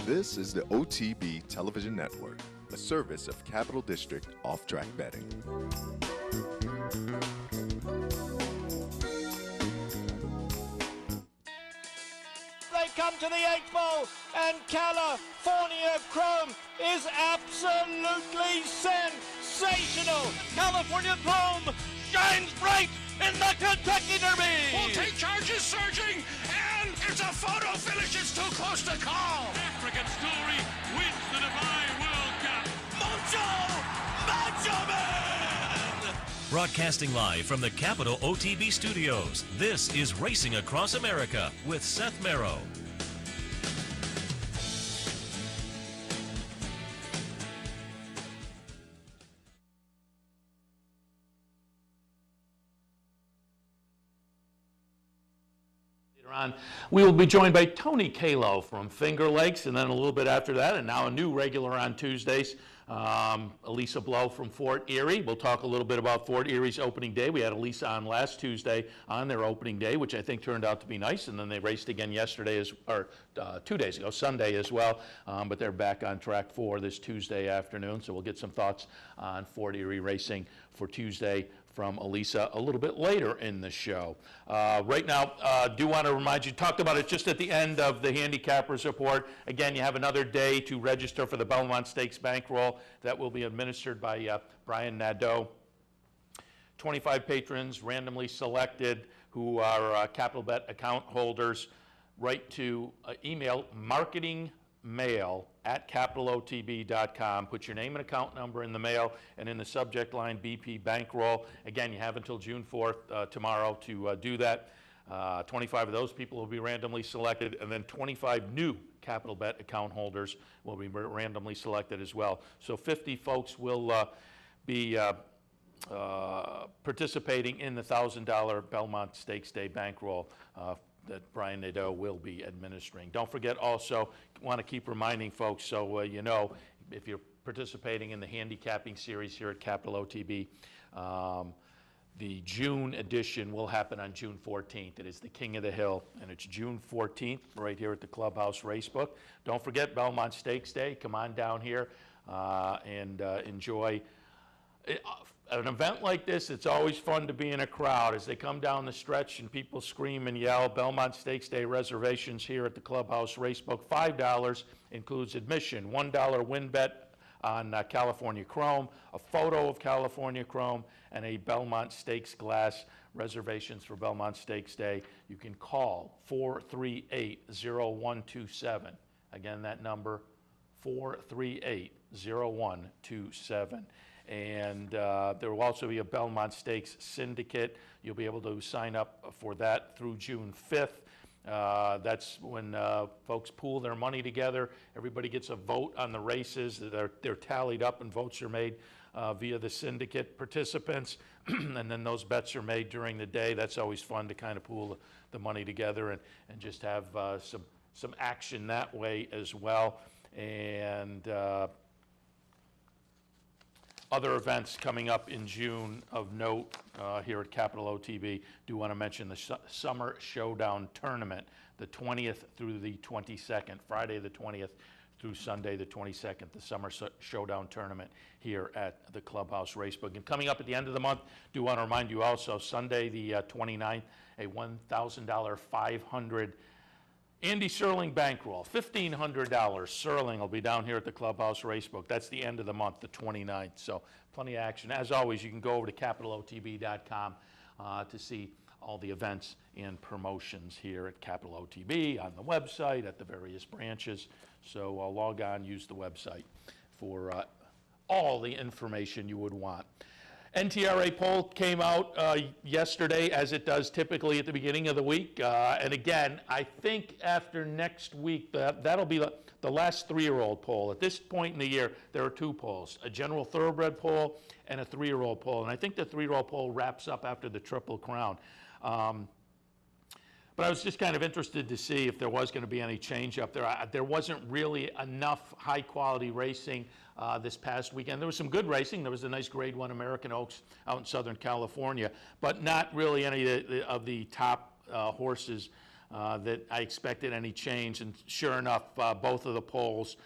This is the OTB Television Network, a service of Capital District Off-Track Betting. They come to the 8th ball, and California Chrome is absolutely sensational. California Chrome shines bright in the Kentucky Derby. Will take charges surging, and it's a photo finish. It's too close to call. African Story wins the Dubai World Cup. Macho Man! Broadcasting live from the Capital OTB studios, this is Racing Across America with Seth Merrow. On. We will be joined by Tony Kalo from Finger Lakes, and then a little bit after that, and now a new regular on Tuesdays, Elisa Blow from Fort Erie. We'll talk a little bit about Fort Erie's opening day. We had Elisa on last Tuesday on their opening day, which I think turned out to be nice, and then they raced again yesterday, 2 days ago, Sunday as well, but they're back on track for this Tuesday afternoon, so we'll get some thoughts on Fort Erie racing for Tuesday from Elisa a little bit later in the show. Right now, do want to remind you, talked about it just at the end of the Handicappers Report. Again, you have another day to register for the Belmont Stakes Bankroll that will be administered by Brian Nadeau. 25 patrons randomly selected who are Capital Bet account holders. Write to email marketingmail@capitalotb.com. Put your name and account number in the mail, and in the subject line, BP Bankroll. Again, you have until June 4th, tomorrow, to do that. 25 of those people will be randomly selected, and then 25 new Capital Bet account holders will be randomly selected as well. So 50 folks will be participating in the $1,000 Belmont Stakes Day Bankroll that Brian Nadeau will be administering. Don't forget also, want to keep reminding folks so you know, if you're participating in the handicapping series here at Capital OTB, the June edition will happen on June 14th. It is the King of the Hill, and it's June 14th right here at the Clubhouse Racebook. Don't forget Belmont Stakes Day. Come on down here and enjoy an event like this. It's always fun to be in a crowd as they come down the stretch and people scream and yell. Belmont Stakes Day reservations here at the Clubhouse Racebook. $5 includes admission, $1 win bet on California Chrome, a photo of California Chrome, and a Belmont Stakes glass. Reservations for Belmont Stakes Day, you can call 438-0127. Again, that number, 438-0127. And there will also be a Belmont Stakes Syndicate. You'll be able to sign up for that through June 5th. That's when folks pool their money together. Everybody gets a vote on the races. They're tallied up and votes are made via the syndicate participants. And then those bets are made during the day. That's always fun to kind of pool the money together and just have some action that way as well. And other events coming up in June of note here at Capital OTB. Do want to mention the Summer Showdown Tournament, the 20th through the 22nd, Friday the 20th through Sunday the 22nd, the Summer Showdown Tournament here at the Clubhouse Racebook. And coming up at the end of the month, do want to remind you also, Sunday the 29th, a $1,000 500 Andy Serling bankroll, $1,500. Serling will be down here at the Clubhouse Racebook. That's the end of the month, the 29th. So plenty of action. As always, you can go over to capitalotb.com to see all the events and promotions here at Capital OTB, on the website, at the various branches. So log on, use the website for all the information you would want. NTRA poll came out yesterday, as it does typically at the beginning of the week. And again, I think after next week, that'll be the last 3-year-old poll. At this point in the year, there are 2 polls, a general thoroughbred poll and a 3-year-old poll. And I think the 3-year-old poll wraps up after the Triple Crown. But I was just kind of interested to see if there was going to be any change up there. There wasn't really enough high-quality racing this past weekend. There was some good racing. There was a nice Grade 1 American Oaks out in Southern California, but not really any of the top horses that I expected any change, and sure enough, both of the polls,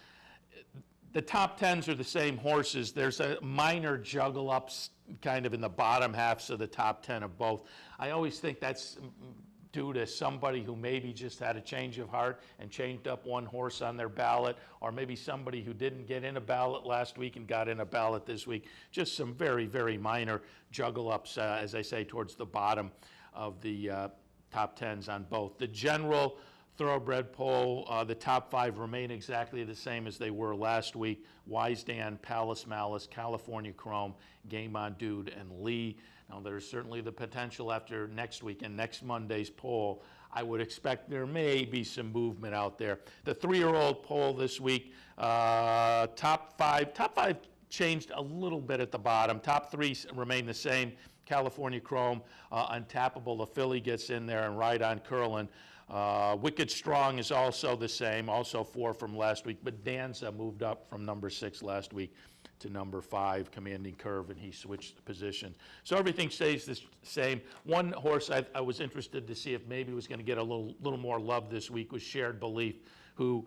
the top 10s are the same horses. There's a minor juggle ups kind of in the bottom halves of the top 10 of both. I always think that's due to somebody who maybe just had a change of heart and changed up one horse on their ballot, or maybe somebody who didn't get in a ballot last week and got in a ballot this week. Just some very, very minor juggle ups, as I say, towards the bottom of the top 10s on both. The general thoroughbred poll, the top 5 remain exactly the same as they were last week. Wise Dan, Palace Malice, California Chrome, Game On Dude, and Lee. Now, there's certainly the potential after next week and next Monday's poll. I would expect there may be some movement out there. The 3-year-old poll this week, top five changed a little bit at the bottom. Top 3 remain the same. California Chrome, Untappable, the filly gets in there, and Ride On Curlin. Wicked Strong is also the same, also 4 from last week, but Danza moved up from number 6 last week to number 5, Commanding Curve, and he switched positions. So everything stays the same. One horse I was interested to see if maybe was going to get a little more love this week was Shared Belief, who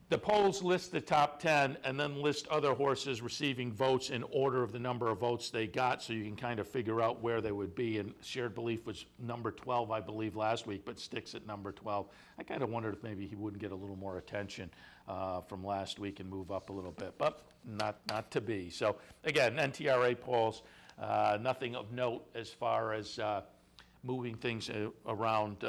the polls list the top 10 and then list other horses receiving votes in order of the number of votes they got, so you can kind of figure out where they would be. And Shared Belief was number 12, I believe, last week, but sticks at number 12. I kind of wondered if maybe he wouldn't get a little more attention from last week and move up a little bit, but not to be. So again, NTRA polls, nothing of note as far as moving things around.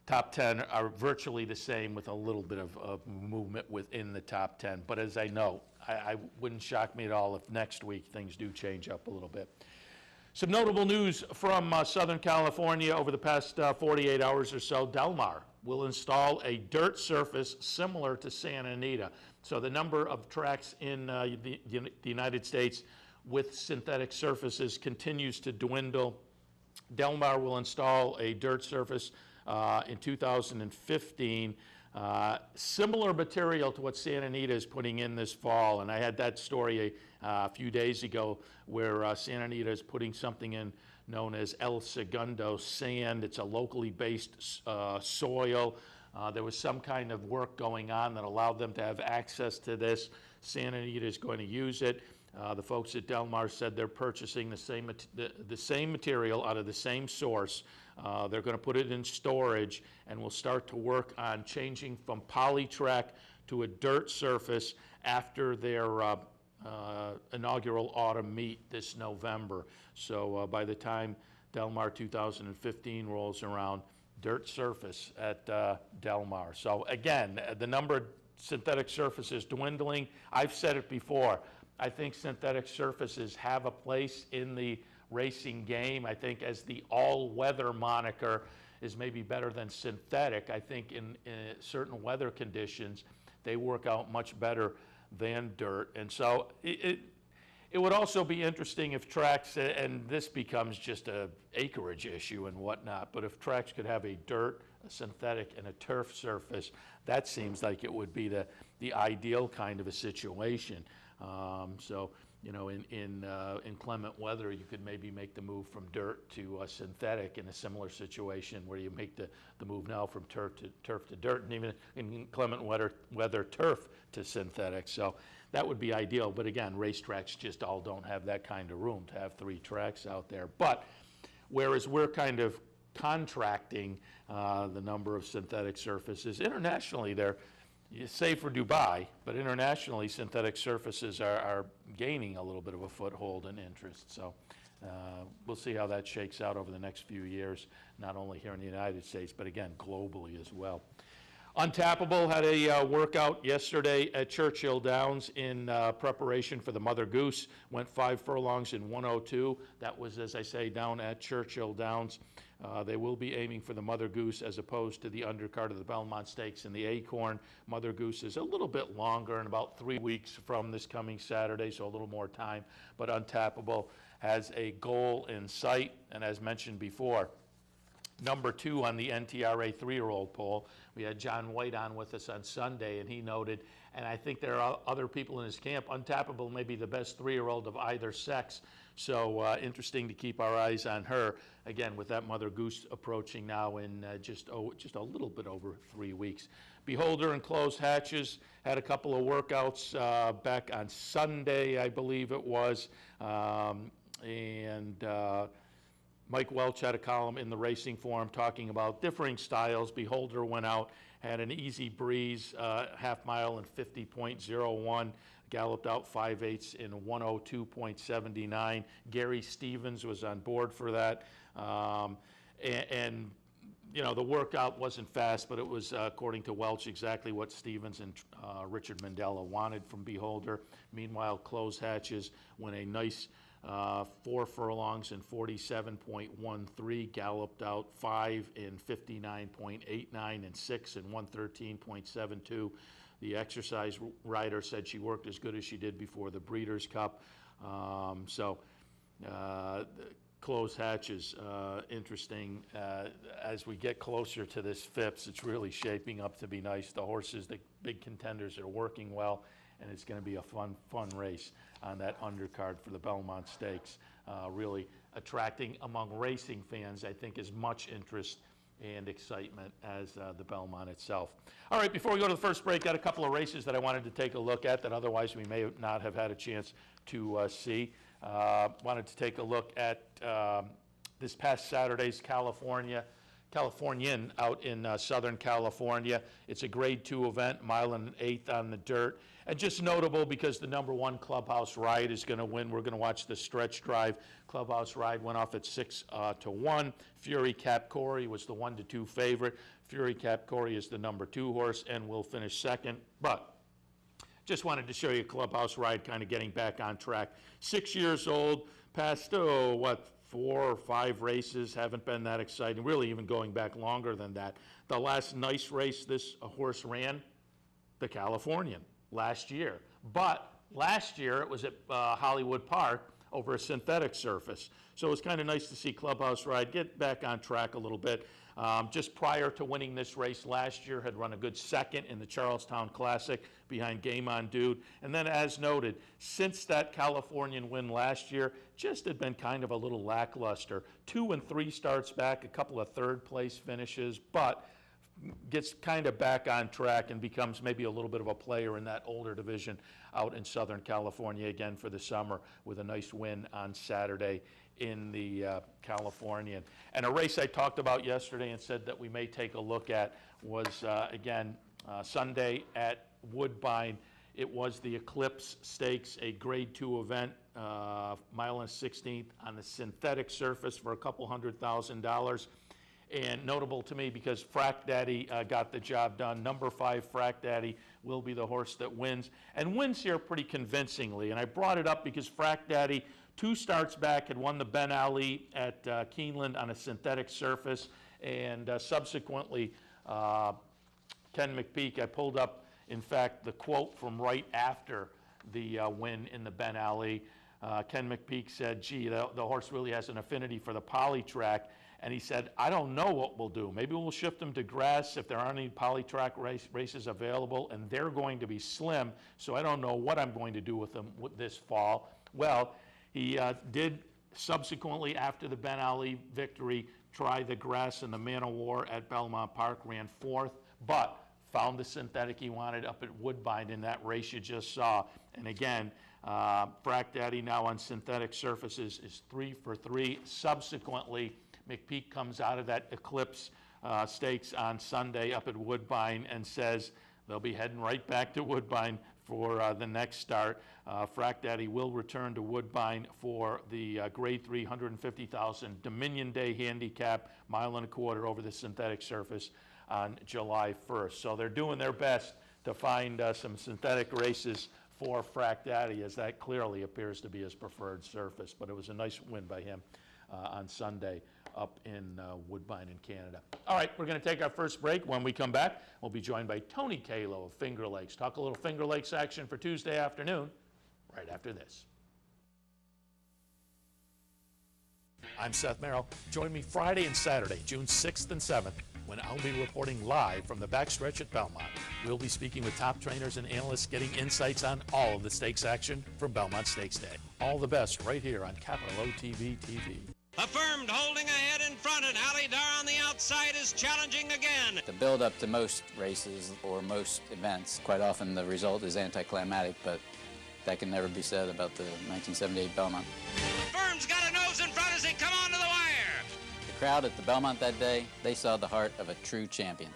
Top 10 are virtually the same with a little bit of movement within the top 10. But as I know, I wouldn't shock me at all if next week things do change up a little bit. Some notable news from Southern California over the past 48 hours or so. Del Mar will install a dirt surface similar to Santa Anita. So the number of tracks in the United States with synthetic surfaces continues to dwindle. Del Mar will install a dirt surface in 2015, similar material to what Santa Anita is putting in this fall. And I had that story a few days ago where Santa Anita is putting something in known as El Segundo sand. It's a locally based soil. There was some kind of work going on that allowed them to have access to this. Santa Anita is going to use it. The folks at Del Mar said they're purchasing the same material out of the same source. They're going to put it in storage, and we'll start to work on changing from Polytrack to a dirt surface after their inaugural autumn meet this November. So by the time Del Mar 2015 rolls around, dirt surface at Del Mar. So again, the number of synthetic surfaces dwindling. I've said it before. I think synthetic surfaces have a place in the racing game. I think as the all-weather moniker is maybe better than synthetic. I think in certain weather conditions, they work out much better than dirt. And so it would also be interesting if tracks, and this becomes just a acreage issue and whatnot, but if tracks could have a dirt, a synthetic, and a turf surface, that seems like it would be the ideal kind of a situation. So, you know, in inclement weather, you could maybe make the move from dirt to synthetic in a similar situation where you make the move now from turf to dirt, and even in inclement weather turf to synthetic. So that would be ideal. But again, racetracks just all don't have that kind of room to have 3 tracks out there. But whereas we're kind of contracting the number of synthetic surfaces internationally, they're save for Dubai, but internationally, synthetic surfaces are gaining a little bit of a foothold and interest. So we'll see how that shakes out over the next few years, not only here in the United States, but again, globally as well. Untappable had a workout yesterday at Churchill Downs in preparation for the Mother Goose. Went 5 furlongs in 1:02. That was, as I say, down at Churchill Downs. They will be aiming for the Mother Goose as opposed to the undercard of the Belmont Stakes and the Acorn. Mother Goose is a little bit longer, in about 3 weeks from this coming Saturday, so a little more time. But Untappable has a goal in sight, and as mentioned before, number 2 on the NTRA 3-year-old poll. We had John White on with us on Sunday, and he noted, and I think there are other people in his camp, Untappable may be the best 3-year-old of either sex, So interesting to keep our eyes on her, again, with that Mother Goose approaching now in just a little bit over 3 weeks. Beholder and Closed Hatches had a couple of workouts back on Sunday, I believe it was. Mike Welch had a column in the Racing Forum talking about differing styles. Beholder went out, had an easy breeze, half mile in 50.01, galloped out 5/8 in 102.79. Gary Stevens was on board for that. And you know, the workout wasn't fast, but it was, according to Welch, exactly what Stevens and Richard Mandela wanted from Beholder. Meanwhile, Closed Hatches went a nice 4 furlongs in 47.13, galloped out 5 in 59.89, and 6 in 113.72. The exercise rider said she worked as good as she did before the Breeders' Cup. Closed Hatches, interesting. As we get closer to this Phipps, it's really shaping up to be nice. The horses, the big contenders, are working well, and it's going to be a fun race on that undercard for the Belmont Stakes. Really attracting among racing fans, I think, as much interest and excitement as the Belmont itself. All right, before we go to the first break, got a couple of races that I wanted to take a look at that otherwise we may not have had a chance to see. Wanted to take a look at this past Saturday's Californian out in Southern California. It's a Grade 2 event, 1.125 miles on the dirt. And just notable because the #1 Clubhouse Ride is going to win. We're going to watch the stretch drive. Clubhouse Ride went off at 6-1. Fury Cap Corey was the 1-2 favorite. Fury Cap Corey is the #2 horse and will finish second. But just wanted to show you Clubhouse Ride kind of getting back on track. 6 years old, past, 4 or 5 races, haven't been that exciting, really even going back longer than that. The last nice race this horse ran, the Californian, last year. But last year it was at Hollywood Park over a synthetic surface. So it was kind of nice to see Clubhouse Ride get back on track a little bit. Just prior to winning this race last year, had run a good second in the Charlestown Classic behind Game On Dude. And then, as noted, since that Californian win last year, just had been kind of a little lackluster. 2 and 3 starts back, a couple of third-place finishes, but gets kind of back on track and becomes maybe a little bit of a player in that older division out in Southern California again for the summer with a nice win on Saturday in the Californian. And a race I talked about yesterday and said that we may take a look at was, again, Sunday at Woodbine. It was the Eclipse Stakes, a Grade 2 event, 1.16 miles on the synthetic surface for a couple $100,000. And notable to me because Frack Daddy got the job done. #5 Frack Daddy will be the horse that wins, and wins here pretty convincingly. And I brought it up because Frack Daddy, 2 starts back, had won the Ben Ali at Keeneland on a synthetic surface, and subsequently Ken McPeak, I pulled up, in fact, the quote from right after the win in the Ben Ali. Ken McPeak said, gee, the horse really has an affinity for the poly track. And he said, I don't know what we'll do. Maybe we'll shift him to grass if there aren't any poly-track races available, and they're going to be slim, so I don't know what I'm going to do with them this fall. Well, he did subsequently, after the Ben Ali victory, try the grass in the Man of War at Belmont Park, ran 4th, but found the synthetic he wanted up at Woodbine in that race you just saw. And again, Frack Daddy now on synthetic surfaces is 3 for 3. Subsequently, McPeak comes out of that Eclipse Stakes on Sunday up at Woodbine and says they'll be heading right back to Woodbine for the next start. Frack Daddy will return to Woodbine for the Grade 3 $150,000 Dominion Day Handicap, 1.25 miles over the synthetic surface on July 1st. So they're doing their best to find some synthetic races for Frack Daddy, as that clearly appears to be his preferred surface. But it was a nice win by him on Sunday up in Woodbine in Canada. All right, we're going to take our first break. When we come back, we'll be joined by Tony Kalo of Finger Lakes. Talk a little Finger Lakes action for Tuesday afternoon, right after this. I'm Seth Merrill. Join me Friday and Saturday, June 6th and 7th, when I'll be reporting live from the backstretch at Belmont. We'll be speaking with top trainers and analysts, getting insights on all of the stakes action from Belmont Stakes Day. All the best right here on Capital OTB TV. Affirmed holding ahead in front, and Ali Dar on the outside is challenging again. The build up to most races or most events, quite often the result is anticlimactic, but that can never be said about the 1978 Belmont. Affirmed's got a nose in front as they come onto the wire. The crowd at the Belmont that day, they saw the heart of a true champion.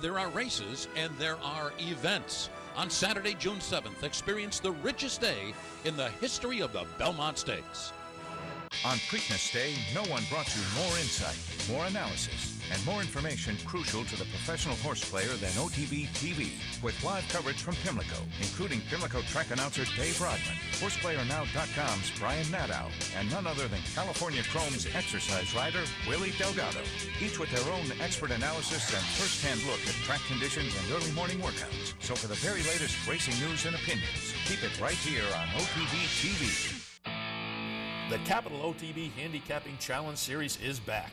There are races and there are events. On Saturday, June 7th, experience the richest day in the history of the Belmont Stakes. On Preakness Day, no one brought you more insight, more analysis, and more information crucial to the professional horse player than OTB TV, with live coverage from Pimlico, including Pimlico track announcer Dave Rodman, HorsePlayerNow.com's Brian Nadow, and none other than California Chrome's exercise rider Willie Delgado, each with their own expert analysis and first-hand look at track conditions and early morning workouts. So for the very latest racing news and opinions, keep it right here on OTB TV. The Capital OTB Handicapping Challenge Series is back.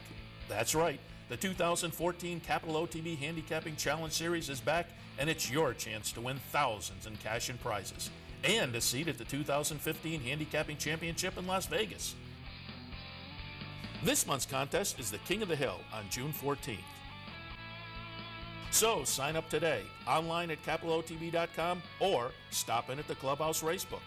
That's right. The 2014 Capital OTB Handicapping Challenge Series is back, and it's your chance to win thousands in cash and prizes, and a seat at the 2015 Handicapping Championship in Las Vegas. This month's contest is the King of the Hill on June 14th. So sign up today, online at capitalotb.com, or stop in at the Clubhouse Racebook.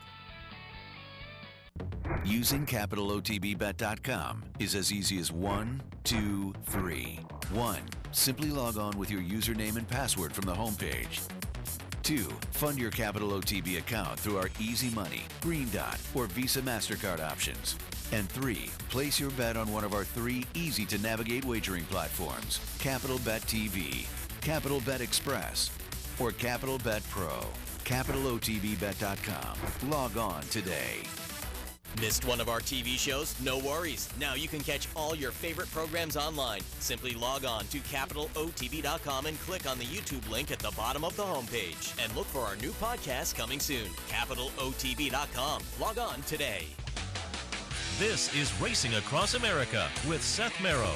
Using CapitalOTBBet.com is as easy as 1, 2, 3. 1. Simply log on with your username and password from the homepage. 2. Fund your Capital OTB account through our Easy Money, Green Dot, or Visa MasterCard options. And 3. Place your bet on one of our 3 easy-to-navigate wagering platforms, Capital Bet TV, Capital Bet Express, or Capital Bet Pro. CapitalOTBBet.com. Log on today. Missed one of our TV shows? No worries. Now you can catch all your favorite programs online. Simply log on to CapitalOTB.com and click on the YouTube link at the bottom of the homepage. And look for our new podcast coming soon. CapitalOTB.com. Log on today. This is Racing Across America with Seth Merrow.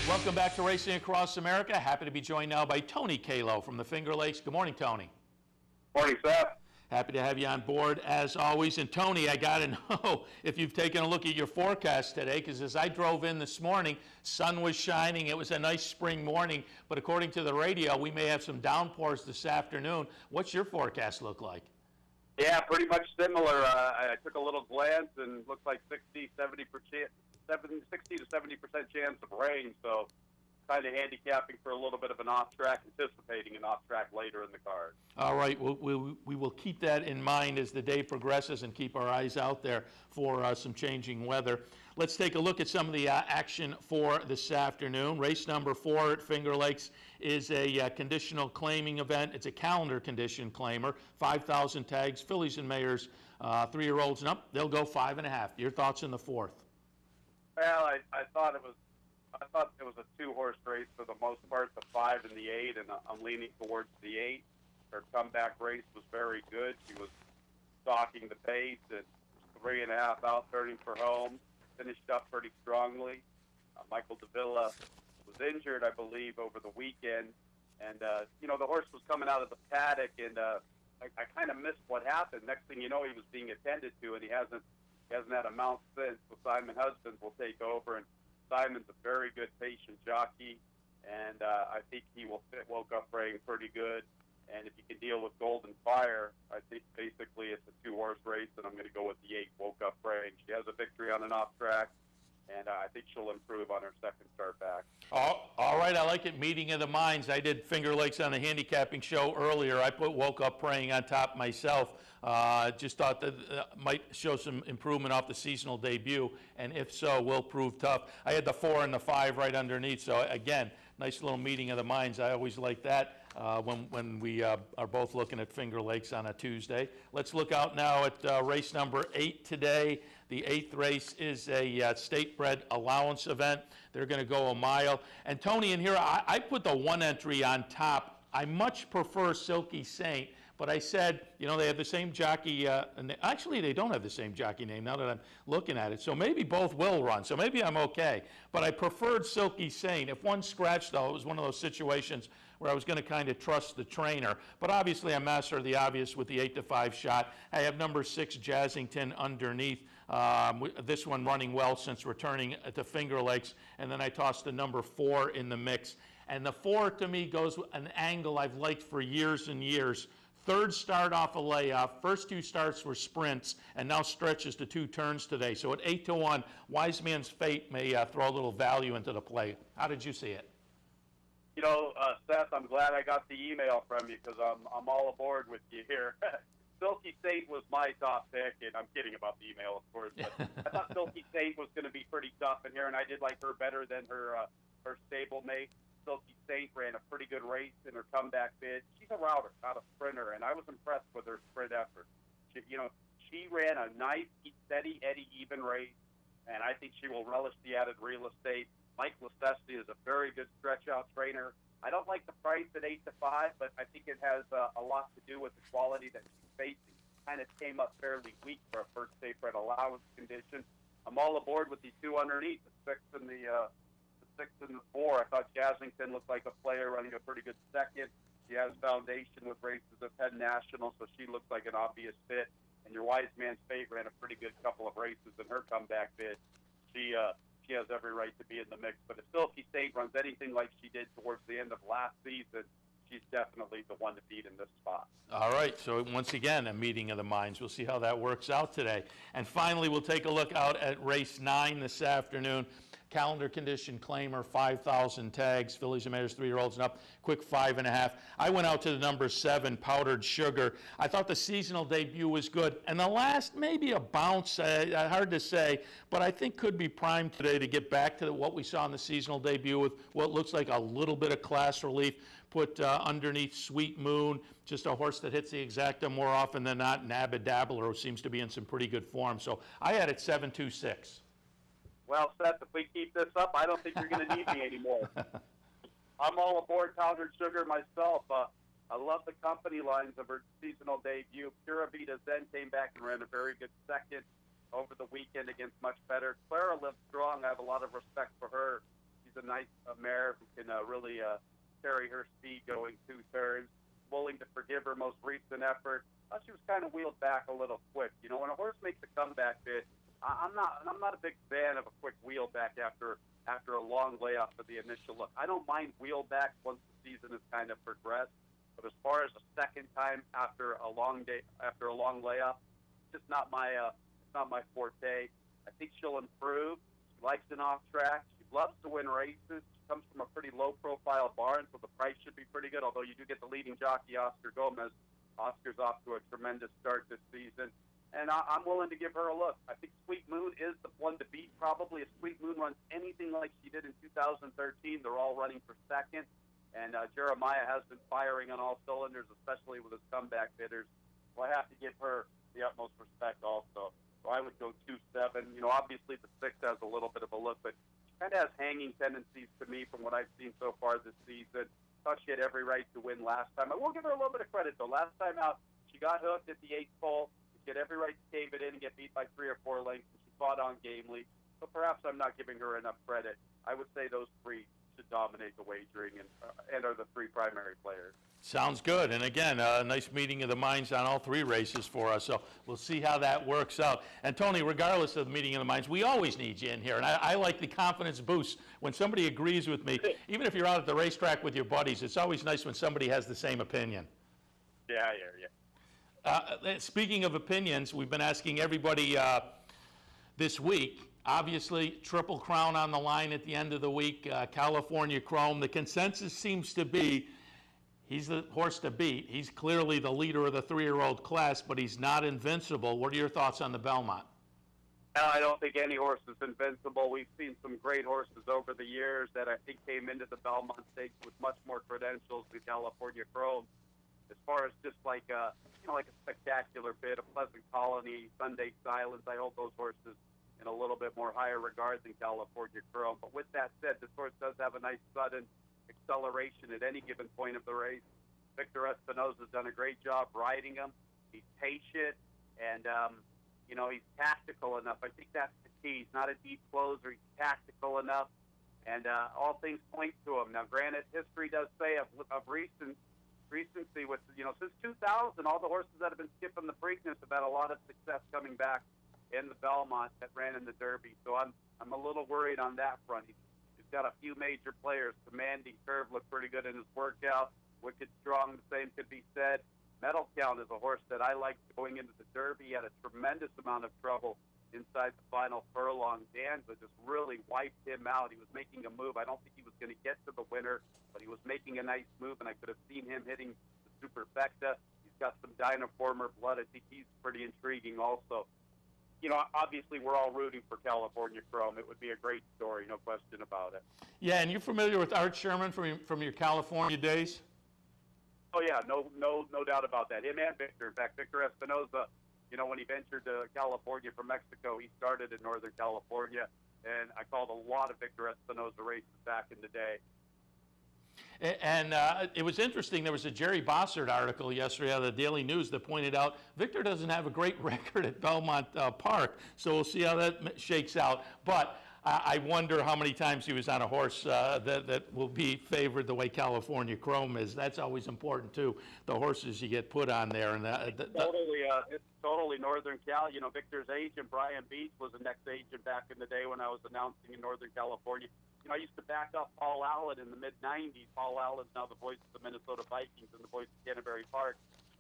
Welcome back to Racing Across America. Happy to be joined now by Tony Kalo from the Finger Lakes. Good morning, Tony. Morning, Seth. Happy to have you on board as always. And Tony, I got to know if you've taken a look at your forecast today, because as I drove in this morning, sun was shining. It was a nice spring morning, but according to the radio, we may have some downpours this afternoon. What's your forecast look like? Yeah, pretty much similar. I took a little glance and looks like 60 to 70% chance of rain, so kind of handicapping for a little bit of an off-track, anticipating an off-track later in the card. All right, we will keep that in mind as the day progresses and keep our eyes out there for some changing weather. Let's take a look at some of the action for this afternoon. Race number 4 at Finger Lakes is a conditional claiming event. It's a calendar condition claimer, 5,000 tags, fillies and mares, 3-year-olds and up. They'll go 5.5. Your thoughts in the 4th? Well, I thought it was a 2-horse race for the most part, the 5 and the 8, and I'm leaning towards the 8. Her comeback race was very good. She was stalking the pace at 3.5 out, turning for home, finished up pretty strongly. Michael Davila was injured, I believe, over the weekend, and the horse was coming out of the paddock, and I kind of missed what happened. Next thing you know, he was being attended to, and he hasn't had a mount since. So Simon Husbands will take over, and Simon's a very good patient jockey, and I think he will fit Woke Up Praying pretty good. And if you can deal with Golden Fire, I think basically it's a 2-horse race, and I'm going to go with the 8, Woke Up Praying. She has a victory on an off track, and I think she'll improve on her second start back. All right, I like it. Meeting of the minds. I did Finger Lakes on the handicapping show earlier. I put Woke Up Praying on top myself. Just thought that might show some improvement off the seasonal debut, and if so, will prove tough. I had the 4 and the 5 right underneath, so again, nice little meeting of the minds. I always like that when we are both looking at Finger Lakes on a Tuesday. Let's look out now at race number 8 today. The 8th race is a state-bred allowance event. They're going to go a mile. And Tony, in here, I put the 1 entry on top. I much prefer Silky Saint, But I said, you know, they have the same jockey, and actually they don't have the same jockey name now that I'm looking at it. So maybe both will run. So maybe I'm okay. But I preferred Silky Saint. If one scratched, though, it was one of those situations where I was going to kind of trust the trainer. But obviously I'm master of the obvious with the 8-5 shot. I have number 6, Jazzington, underneath. This one running well since returning to Finger Lakes. And then I tossed the number 4 in the mix. And the 4 to me goes an angle I've liked for years and years. Third start off a layoff. First 2 starts were sprints, and now stretches to 2 turns today. So at 8-1, Wise Man's Fate may throw a little value into the play. How did you see it? You know, Seth, I'm glad I got the email from you because I'm all aboard with you here. Silky Saint was my top pick, and I'm kidding about the email, of course. But I thought Silky Saint was going to be pretty tough in here, and I did like her better than her stablemate. Silky Saint ran a pretty good race in her comeback bid. She's a router, not a sprinter, and I was impressed with her sprint effort. She ran a nice, steady, Eddie even race, and I think she will relish the added real estate. Mike Lecesty is a very good stretch-out trainer. I don't like the price at 8-5, but I think it has a lot to do with the quality that she's facing. Kind of came up fairly weak for a first day for an allowance condition. I'm all aboard with the 2 underneath, the 6 and the 6 and the 4. I thought Jazzington looked like a player running a pretty good second. She has foundation with races at Penn National, so she looks like an obvious fit. And your Wise Man's Fate ran a pretty good couple of races in her comeback bid. She has every right to be in the mix. But if Silky Saint runs anything like she did towards the end of last season, she's definitely the one to beat in this spot. All right, so once again, a meeting of the minds. We'll see how that works out today. And finally, we'll take a look out at race 9 this afternoon. Calendar condition claimer, 5,000 tags, fillies and mares, 3-year-olds and up, quick 5.5. I went out to the number 7, Powdered Sugar. I thought the seasonal debut was good. And the last, maybe a bounce, hard to say, but I think could be primed today to get back to what we saw in the seasonal debut with what looks like a little bit of class relief. Put underneath Sweet Moon, just a horse that hits the exacta more often than not, and Abadabbler, who seems to be in some pretty good form. So I had it 7-2-6. Well, Seth, if we keep this up, I don't think you're going to need me anymore. I'm all aboard Powdered Sugar myself. I love the company lines of her seasonal debut. Pura Vida Zen came back and ran a very good second over the weekend against Much Better. Clara lives strong. I have a lot of respect for her. She's a nice mare who can really carry her speed going 2 turns. Willing to forgive her most recent effort. She was kind of wheeled back a little quick. You know, when a horse makes a comeback bid, I'm not a big fan of a quick wheel back after a long layoff for the initial look. I don't mind wheel backs once the season has kind of progressed, but as far as a second time after a long layoff, it's just not my forte. I think she'll improve. She likes an off track. She loves to win races. She comes from a pretty low profile barn, so the price should be pretty good. Although you do get the leading jockey Oscar Gomez. Oscar's off to a tremendous start this season. And I'm willing to give her a look. I think Sweet Moon is the one to beat, probably. If Sweet Moon runs anything like she did in 2013, they're all running for second. And Jeremiah has been firing on all cylinders, especially with his comeback bidders. So I have to give her the utmost respect also. So I would go 2-7. You know, obviously the 6 has a little bit of a look, but she kind of has hanging tendencies to me from what I've seen so far this season. Thought she had every right to win last time. I will give her a little bit of credit, though. Last time out, she got hooked at the 8th pole. She had every right to cave it in and get beat by 3 or 4 lengths, and she fought on gamely. So perhaps I'm not giving her enough credit. I would say those 3 should dominate the wagering and are the 3 primary players. Sounds good. And again, a nice meeting of the minds on all 3 races for us. So we'll see how that works out. And Tony, regardless of the meeting of the minds, we always need you in here. And I like the confidence boost when somebody agrees with me. Even if you're out at the racetrack with your buddies, it's always nice when somebody has the same opinion. Yeah. Speaking of opinions, we've been asking everybody this week. Obviously, Triple Crown on the line at the end of the week, California Chrome. The consensus seems to be he's the horse to beat. He's clearly the leader of the 3-year-old class, but he's not invincible. What are your thoughts on the Belmont? I don't think any horse is invincible. We've seen some great horses over the years that I think came into the Belmont Stakes with much more credentials than California Chrome. As far as just like a spectacular bid, a Pleasant Colony, Sunday Silence, I hold those horses in a little bit more higher regard than California Chrome. But with that said, this horse does have a nice sudden acceleration at any given point of the race. Victor Espinosa's done a great job riding him. He's patient, and, you know, he's tactical enough. I think that's the key. He's not a deep closer. He's tactical enough, and all things point to him. Now, granted, history does say of recency with, you know, since 2000, all the horses that have been skipping the Preakness have had a lot of success coming back in the Belmont that ran in the Derby. So I'm a little worried on that front. He's got a few major players. Commanding Curve looked pretty good in his workout. Wicked Strong, the same could be said. Metal Count is a horse that I liked going into the Derby. He had a tremendous amount of trouble inside the final furlong. Danza just really wiped him out. He was making a move. I don't think he was going to get to the winner, but he was making a nice move, and I could have seen him hitting the Superfecta. He's got some Dynaformer blood. I think he's pretty intriguing also. You know, obviously we're all rooting for California Chrome. It would be a great story, no question about it. Yeah, and you're familiar with Art Sherman from your California days? Oh yeah, no doubt about that. Him and Victor. In fact, Victor Espinosa, you know, when he ventured to California from Mexico, he started in Northern California, and I called a lot of Victor Espinosa races back in the day. And it was interesting. There was a Jerry Bossert article yesterday out of the Daily News that pointed out Victor doesn't have a great record at Belmont Park, so we'll see how that shakes out. But I wonder how many times he was on a horse that will be favored the way California Chrome is. That's always important too. The horses you get put on there, and it's totally Northern Cal. You know, Victor's agent Brian Beach was an ex-agent back in the day when I was announcing in Northern California. You know, I used to back up Paul Allen in the mid-'90s. Paul Allen's now the voice of the Minnesota Vikings and the voice of Canterbury Park.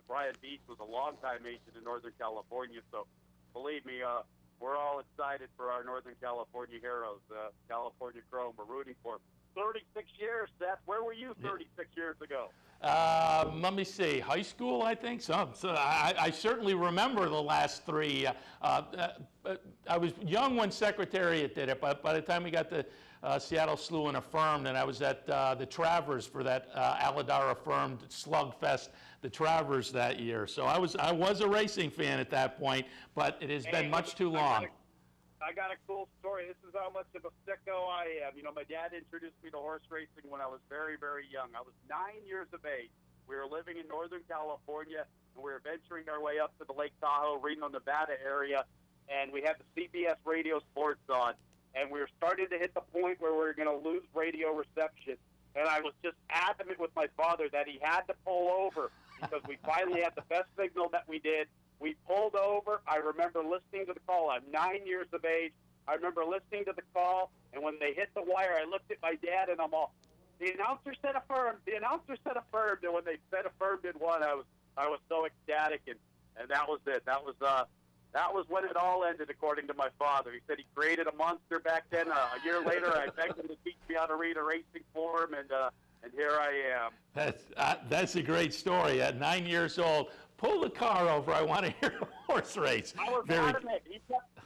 Brian Beach was a longtime agent in Northern California, so believe me, we're all excited for our Northern California heroes. California Chrome, we're rooting for them. 36 years, Seth. Where were you 36 years ago? Let me see. High school, I think. So I certainly remember the last three. I was young when Secretariat did it, but by the time we got to Seattle Slew and Affirmed, and I was at the Travers for that Aladar Affirmed Slugfest, the Travers that year. So I was a racing fan at that point, but it has been much too long. I got a cool story. This is how much of a sicko I am. You know, my dad introduced me to horse racing when I was very, very young. I was 9 years of age. We were living in Northern California, and we were venturing our way up to the Lake Tahoe, Reno, Nevada area, and we had the CBS radio sports on, and we were starting to hit the point where we were going to lose radio reception. And I was just adamant with my father that he had to pull over because we finally had the best signal that we did. We pulled over. I remember listening to the call. I'm 9 years of age. I remember listening to the call, and when they hit the wire, I looked at my dad, and I'm all, the announcer said affirmed. The announcer said affirmed. And when they said affirmed in one, I was so ecstatic, and that was it. That was when it all ended, according to my father. He said he created a monster back then. A year later, I begged him to teach me how to read a racing form, and here I am. That's a great story. At 9 years old, pull the car over. I want to hear a horse race. I was adamant.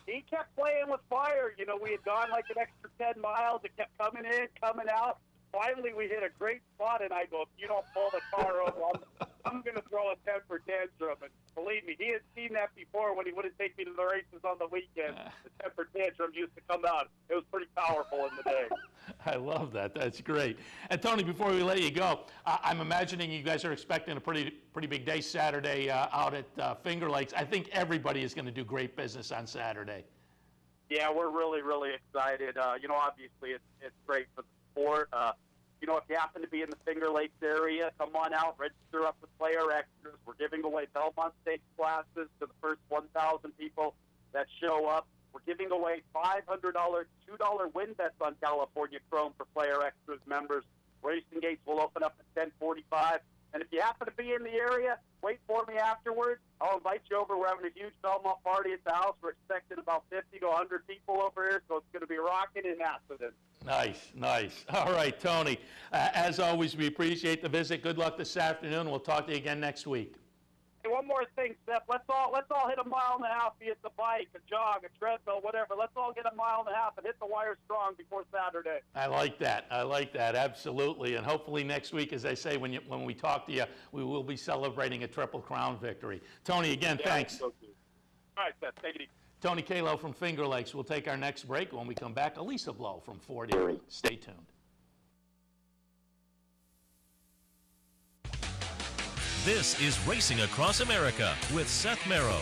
He kept playing with fire. You know, we had gone like an extra 10 miles. It kept coming in, coming out. Finally, we hit a great spot, and I go, if you don't pull the car over, I'm going to throw a temper tantrum. And believe me, he had seen that before when he wouldn't take me to the races on the weekend. The temper tantrum used to come out. It was pretty powerful in the day. I love that. That's great. And Tony, before we let you go, I'm imagining you guys are expecting a pretty big day Saturday out at Finger Lakes. I think everybody is going to do great business on Saturday. Yeah, we're really, really excited. You know, obviously it's great for the sport. You know, if you happen to be in the Finger Lakes area, come on out, register up with Player Extras. We're giving away Belmont Stakes classes to the first 1,000 people that show up. We're giving away $500 $2 win bets on California Chrome for Player Extras members. Racing gates will open up at 10:45. And if you happen to be in the area, wait for me afterwards. I'll invite you over. We're having a huge Belmont party at the house. We're expecting about 50 to 100 people over here, so it's going to be rocking in Macedon. Nice, nice. All right, Tony. As always, we appreciate the visit. Good luck this afternoon. We'll talk to you again next week. Hey, one more thing, Seth. Let's all hit 1.5 miles, be it the bike, a jog, a treadmill, whatever. Let's all get 1.5 miles and hit the wire strong before Saturday. I like that. I like that. Absolutely. And hopefully next week, as I say, when we talk to you, we will be celebrating a Triple Crown victory. Tony, again, thanks. All right, Seth. Take it easy. Tony Kalo from Finger Lakes. We'll take our next break. When we come back, Elisa Blow from Fort Erie. Stay tuned. This is Racing Across America with Seth Merrow.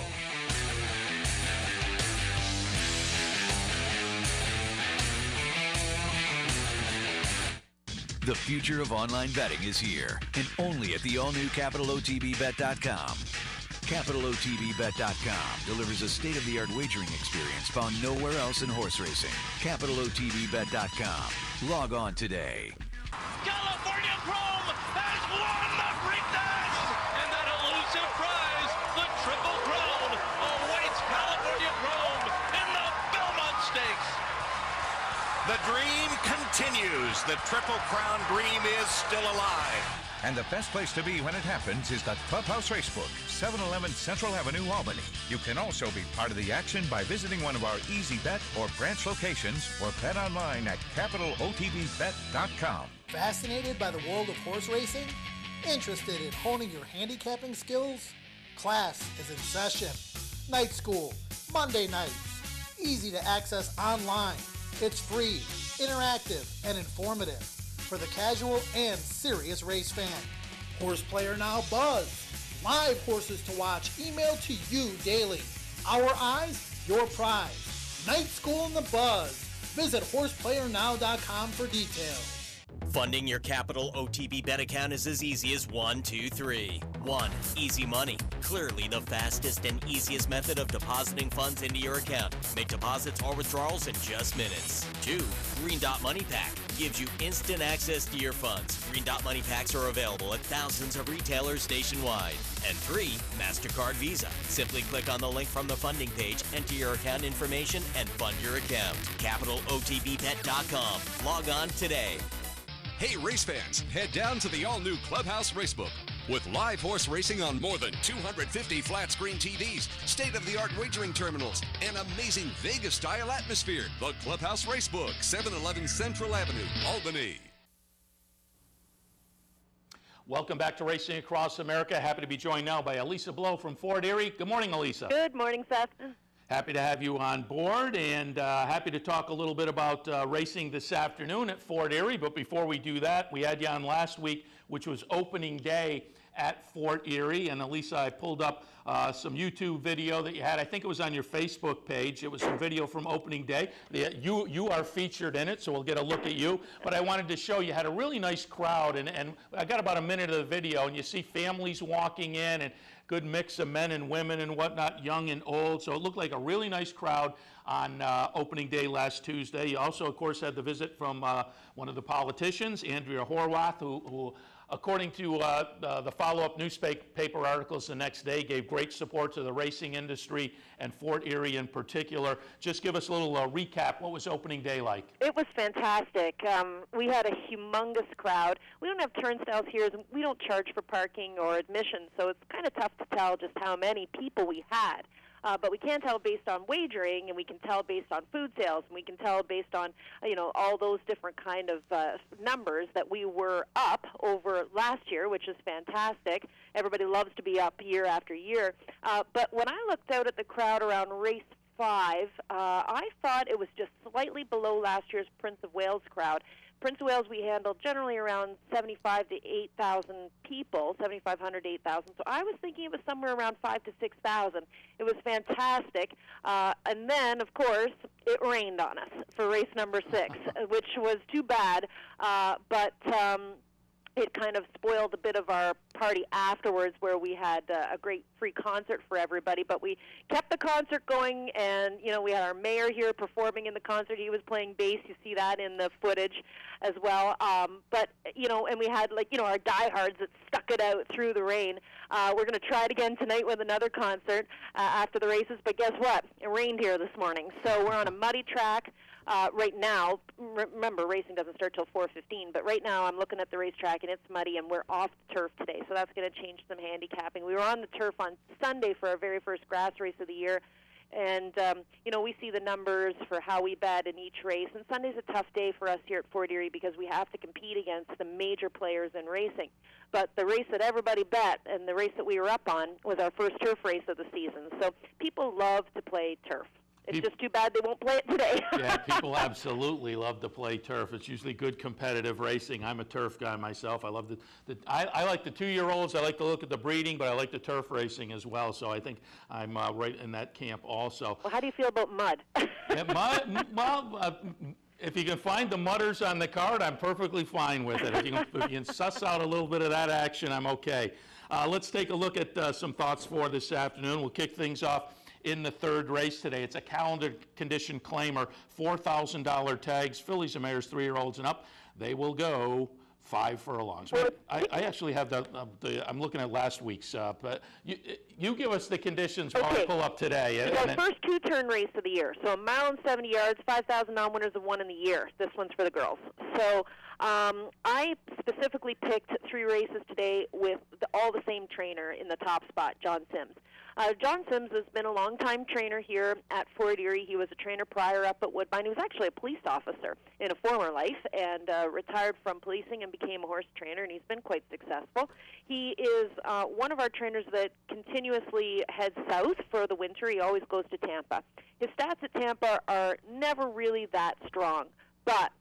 The future of online betting is here, and only at the all-new CapitalOTBBet.com. CapitalOTBBet.com delivers a state-of-the-art wagering experience found nowhere else in horse racing. CapitalOTBBet.com. Log on today. California Chrome has won the Preakness! And that elusive prize, the Triple Crown, awaits California Chrome in the Belmont Stakes. The dream continues. The Triple Crown dream is still alive. And the best place to be when it happens is the Clubhouse Racebook, 711 Central Avenue, Albany. You can also be part of the action by visiting one of our Easy Bet or branch locations or bet online at CapitalOTBBet.com. Fascinated by the world of horse racing? Interested in honing your handicapping skills? Class is in session. Night school, Monday nights. Easy to access online. It's free, interactive, and informative for the casual and serious race fan. Horse Player Now Buzz. Live horses to watch emailed to you daily. Our eyes, your prize. Night School in the Buzz. Visit horseplayernow.com for details. Funding your Capital OTB Bet account is as easy as 1, 2, 3. 1. Easy Money. Clearly the fastest and easiest method of depositing funds into your account. Make deposits or withdrawals in just minutes. 2. Green Dot Money Pack. Gives you instant access to your funds. Green Dot Money Packs are available at thousands of retailers nationwide. And 3. MasterCard Visa. Simply click on the link from the funding page, enter your account information, and fund your account. CapitalOTBBet.com. Log on today. Hey race fans, head down to the all-new Clubhouse Racebook. With live horse racing on more than 250 flat-screen TVs, state-of-the-art wagering terminals, and amazing Vegas-style atmosphere. The Clubhouse Racebook, 711 Central Avenue, Albany. Welcome back to Racing Across America. Happy to be joined now by Elisa Blow from Fort Erie. Good morning, Elisa. Good morning, Seth. Happy to have you on board, and happy to talk a little bit about racing this afternoon at Fort Erie. But before we do that, we had you on last week, which was opening day at Fort Erie. And Elisa, I pulled up some YouTube video that you had. I think it was on your Facebook page. It was some video from opening day. You are featured in it, so we'll get a look at you. But I wanted to show you had a really nice crowd, and I got about a minute of the video, and you see families walking in, and good mix of men and women and whatnot, young and old. So it looked like a really nice crowd on opening day last Tuesday. You also, of course, had the visit from one of the politicians, Andrea Horwath, who according to the follow-up newspaper articles the next day, gave great support to the racing industry and Fort Erie in particular. Just give us a little recap. What was opening day like? It was fantastic. We had a humongous crowd. We don't have turnstiles here. We don't charge for parking or admission, so it's kind of tough to tell just how many people we had. But we can tell based on wagering, and we can tell based on food sales, and we can tell based on, all those different kind of numbers that we were up over last year, which is fantastic. Everybody loves to be up year after year. But when I looked out at the crowd around race 5, I thought it was just slightly below last year's Prince of Wales crowd. Prince of Wales, we handled generally around 75 to 8,000 people, 7,500 to 8,000. So I was thinking it was somewhere around 5,000 to 6,000. It was fantastic. And then, of course, it rained on us for race number 6, which was too bad. But it kind of spoiled a bit of our party afterwards, where we had a great free concert for everybody. But we kept the concert going, and we had our mayor here performing in the concert. He was playing bass. You see that in the footage as well. But and we had our diehards that stuck it out through the rain. We're going to try it again tonight with another concert after the races. But guess what? It rained here this morning, so we're on a muddy track. Right now, remember, racing doesn't start till 4:15, but right now I'm looking at the racetrack, and it's muddy, and we're off the turf today, so that's going to change some handicapping. We were on the turf on Sunday for our very first grass race of the year, and, we see the numbers for how we bet in each race, and Sunday's a tough day for us here at Fort Erie because we have to compete against the major players in racing. But the race that everybody bet and the race that we were up on was our first turf race of the season, so people love to play turf. It's just too bad they won't play it today. Yeah, people absolutely love to play turf. It's usually good competitive racing. I'm a turf guy myself. I love I like the 2-year-olds. I like to look at the breeding, but I like the turf racing as well. So I think I'm right in that camp also. Well, how do you feel about mud? If you can find the mudders on the card, I'm perfectly fine with it. If you can suss out a little bit of that action, I'm okay. Let's take a look at some thoughts for this afternoon. We'll kick things off in the third race today. It's a calendar condition claimer, $4,000 tags, fillies and mares, 3-year-olds and up. They will go 5 furlongs. I actually have I'm looking at last week's, but you give us the conditions while I pull up today. It's our first 2-turn race of the year. So a mile and 70 yards, 5,000 non-winners of 1 in the year. This one's for the girls. So I specifically picked 3 races today with all the same trainer in the top spot, John Sims. John Sims has been a long-time trainer here at Fort Erie. He was a trainer prior up at Woodbine. He was actually a police officer in a former life and retired from policing and became a horse trainer, and he's been quite successful. He is one of our trainers that continuously heads south for the winter. He always goes to Tampa. His stats at Tampa are never really that strong, but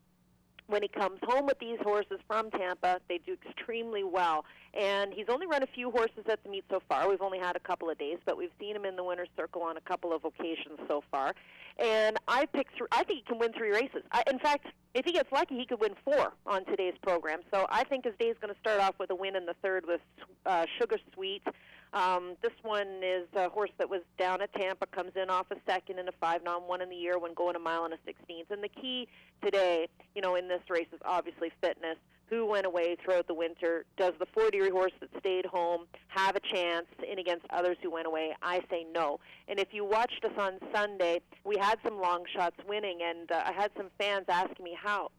when he comes home with these horses from Tampa, they do extremely well. And he's only run a few horses at the meet so far. We've only had a couple of days, but we've seen him in the winner's circle on a couple of occasions so far. And I think he can win 3 races. In fact, if he gets lucky, he could win 4 on today's program. So I think his day is going to start off with a win in the third with Sugar Sweet. This one is a horse that was down at Tampa, comes in off a second in a 5 non-1 in the year when going a mile and a 16th. And the key today, in this race is obviously fitness. Who went away throughout the winter? Does the Fort Erie horse that stayed home have a chance in against others who went away? I say no. And if you watched us on Sunday, we had some long shots winning, and I had some fans asking me how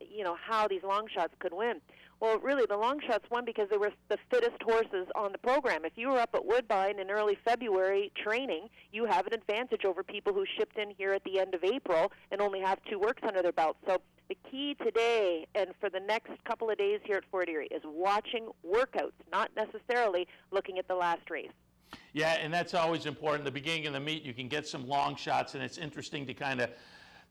these long shots could win. Well, really, the long shots won because they were the fittest horses on the program. If you were up at Woodbine in early February training, you have an advantage over people who shipped in here at the end of April and only have 2 works under their belt. So the key today and for the next couple of days here at Fort Erie is watching workouts, not necessarily looking at the last race. Yeah, and that's always important. The beginning of the meet, you can get some long shots, and it's interesting to kind of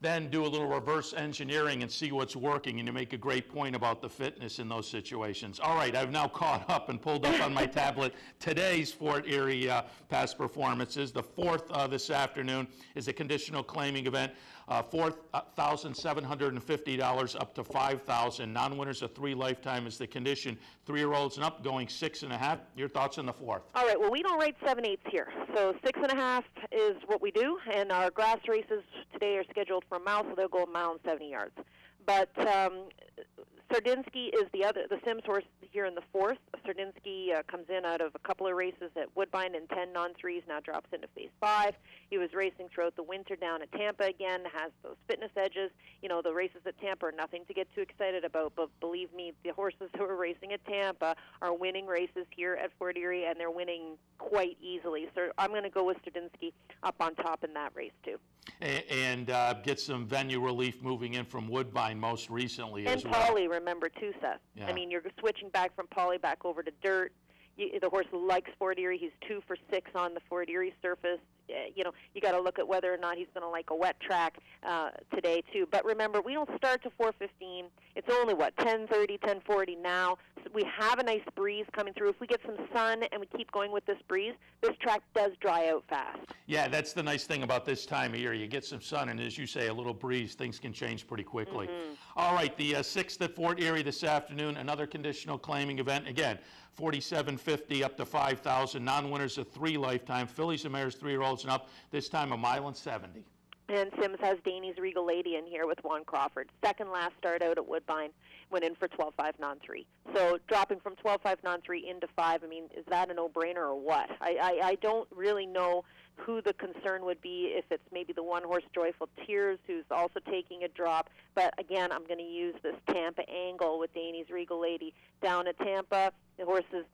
then do a little reverse engineering and see what's working, and you make a great point about the fitness in those situations. All right, I've now caught up and pulled up on my tablet today's Fort Erie past performances. The 4th this afternoon is a conditional claiming event. $4,750 up to $5,000. Non-winners of 3 lifetime is the condition. 3-year-olds and up going 6.5. Your thoughts on the 4th? All right, well, we don't rate 7/8 here. So 6.5 is what we do, and our grass races today are scheduled for a mile, so they'll go a mile and 70 yards. But Sardinsky is the Sims horse here in the 4th. Sardinsky comes in out of a couple of races at Woodbine in 10 non-3s, now drops into phase 5. He was racing throughout the winter down at Tampa again, has those fitness edges. The races at Tampa are nothing to get too excited about, but believe me, the horses who are racing at Tampa are winning races here at Fort Erie, and they're winning quite easily. So I'm going to go with Sardinsky up on top in that race, too. And get some venue relief moving in from Woodbine most recently as well. And Polly, remember, too, Seth. Yeah. I mean, you're switching back from Polly back over to dirt. The horse likes Fort Erie. He's 2 for 6 on the Fort Erie surface. You got to look at whether or not he's going to like a wet track today, too. But remember, we don't start to 4:15. It's only, 10:30, 10:40 now. So we have a nice breeze coming through. If we get some sun and we keep going with this breeze, this track does dry out fast. Yeah, that's the nice thing about this time of year. You get some sun, and as you say, a little breeze, things can change pretty quickly. Mm-hmm. All right, the 6th at Fort Erie this afternoon, another conditional claiming event. Again, $4,750 up to $5,000. Non-winners of 3 lifetime. Fillies and mares, 3-year-olds and up. This time a mile and 70. And Sims has Danny's Regal Lady in here with Juan Crawford. Second last start out at Woodbine, went in for 12.5 non-3. So dropping from 12.5 non-3 into 5, I mean, is that a no-brainer or what? I don't really know who the concern would be, if it's maybe the one-horse Joyful Tears who's also taking a drop. But again, I'm going to use this Tampa angle with Danny's Regal Lady. Down at Tampa, the horse is,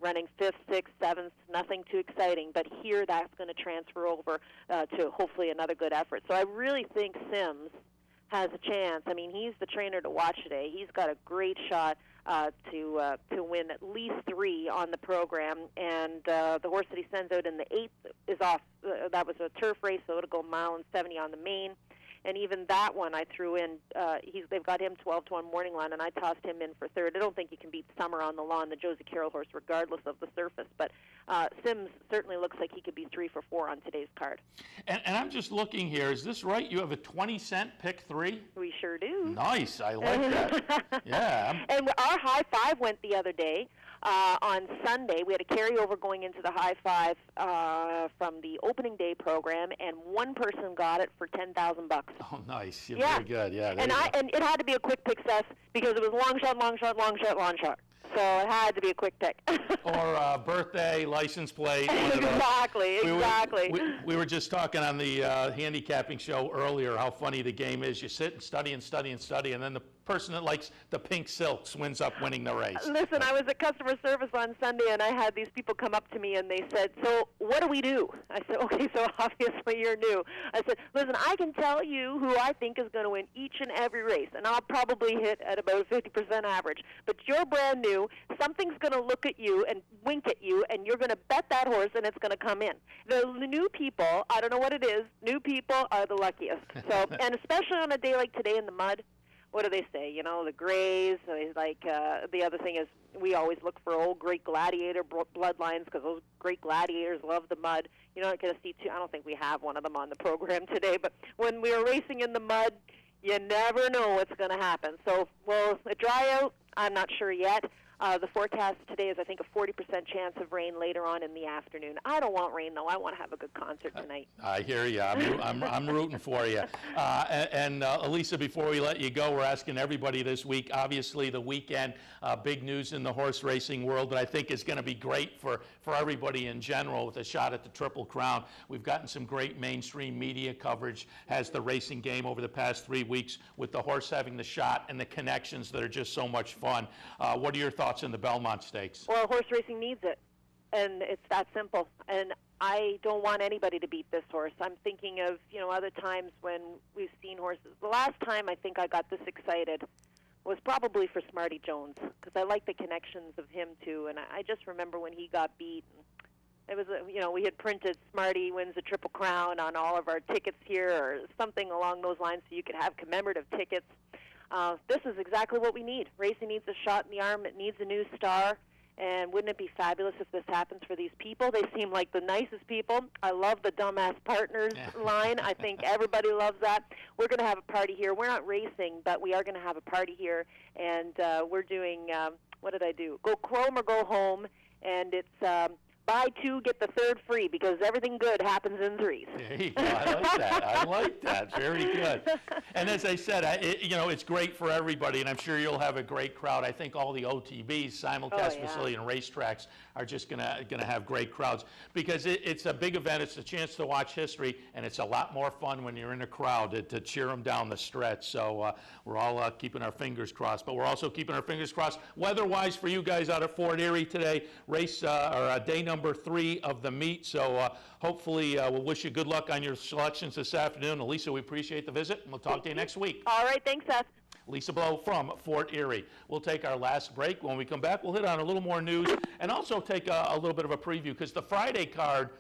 running 5th, 6th, 7th, nothing too exciting. But here, that's going to transfer over to hopefully another good effort. So I really think Sims has a chance. I mean, he's the trainer to watch today. He's got a great shot to win at least 3 on the program, and the horse that he sends out in the 8th is off. That was a turf race, so it'll go 1.70 miles on the main. And even that one I threw in. They've got him 12-1 morning line, and I tossed him in for 3rd. I don't think you can beat Summer on the lawn, the Josie Carroll horse, regardless of the surface. But Sims certainly looks like he could be 3 for 4 on today's card. And I'm just looking here. Is this right? You have a 20-cent pick 3? We sure do. Nice. I like that. Yeah. And our high 5 went the other day. On Sunday, we had a carryover going into the high 5 from the opening day program, and one person got it for $10,000. Oh, nice. You're yeah. very good. Yeah. And it had to be a quick pick, Seth, because it was long shot, long shot, long shot, long shot. So it had to be a quick pick. Or birthday, license plate. Exactly. We were just talking on the handicapping show earlier how funny the game is. You sit and study and study and study, and then the person that likes the pink silks wins up winning the race. Listen, I was at customer service on Sunday, and I had these people come up to me, and they said, so what do we do? I said, okay, so obviously you're new. I said, listen, I can tell you who I think is going to win each and every race, and I'll probably hit at about 50% average. But you're brand new. Something's going to look at you and wink at you, and you're going to bet that horse, and it's going to come in. The new people, I don't know what it is, new people are the luckiest. So, and especially on a day like today in the mud, what do they say? You know, the grays, like the other thing is we always look for old great gladiator bloodlines because those great gladiators love the mud. You're not going to see I don't think we have one of them on the program today, but when we were racing in the mud, you never know what's going to happen. So, will it dry out? I'm not sure yet. The forecast today is, I think, a 40% chance of rain later on in the afternoon. I don't want rain, though. I want to have a good concert tonight. I hear you. I'm rooting for you. And Elisa, before we let you go, we're asking everybody this week, obviously the weekend, big news in the horse racing world that I think is going to be great for everybody in general with a shot at the Triple Crown. We've gotten some great mainstream media coverage, has the racing game over the past 3 weeks with the horse having the shot and the connections that are just so much fun. What are your thoughts in the Belmont Stakes? Well, horse racing needs it, and it's that simple. And I don't want anybody to beat this horse. I'm thinking of, other times when we've seen horses. The last time I think I got this excited was probably for Smarty Jones, because I like the connections of him too. And I just remember when he got beat. It was, we had printed Smarty wins the Triple Crown on all of our tickets here, or something along those lines, so you could have commemorative tickets. This is exactly what we need. Racing needs a shot in the arm. It needs a new star. And wouldn't it be fabulous if this happens for these people? They seem like the nicest people. I love the dumbass partners line. I think everybody loves that. We're going to have a party here. We're not racing, but we are going to have a party here. And we're doing, what did I do? Go Chrome or go home. And it's buy 2, get the 3rd free, because everything good happens in 3s. There you go. I like that. I like that. Very good. And as I said, it's great for everybody, and I'm sure you'll have a great crowd. I think all the OTBs, simulcast facility, and racetracks are just gonna have great crowds, because it's a big event. It's a chance to watch history, and it's a lot more fun when you're in a crowd to cheer them down the stretch. So we're all keeping our fingers crossed, but we're also keeping our fingers crossed weather-wise for you guys out at Fort Erie today. Race or day number 3 of the meet. So hopefully we'll wish you good luck on your selections this afternoon. Elisa, we appreciate the visit, and we'll talk to you next week. All right, thanks, Seth. Lisa Blow from Fort Erie. We'll take our last break. When we come back, we'll hit on a little more news and also take a little bit of a preview, because the Friday card